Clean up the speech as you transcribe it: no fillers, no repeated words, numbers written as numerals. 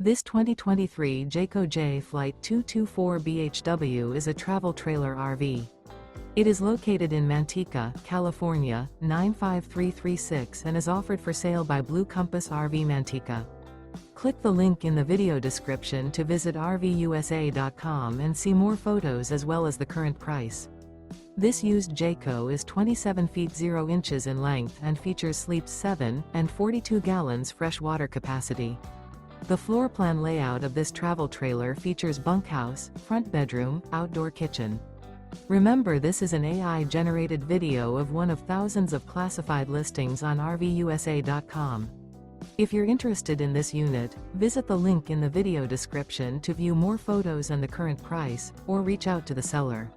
This 2023 Jayco Jay Flight 224 BHW is a travel trailer RV. It is located in Manteca, California, 95336 and is offered for sale by Blue Compass RV Manteca. Click the link in the video description to visit RVUSA.com and see more photos as well as the current price. This used Jayco is 27 feet 0 inches in length and features sleeps 7 and 42 gallons fresh water capacity. The floor plan layout of this travel trailer features bunkhouse, front bedroom, outdoor kitchen. Remember, this is an AI-generated video of one of thousands of classified listings on RVUSA.com. If you're interested in this unit, visit the link in the video description to view more photos and the current price, or reach out to the seller.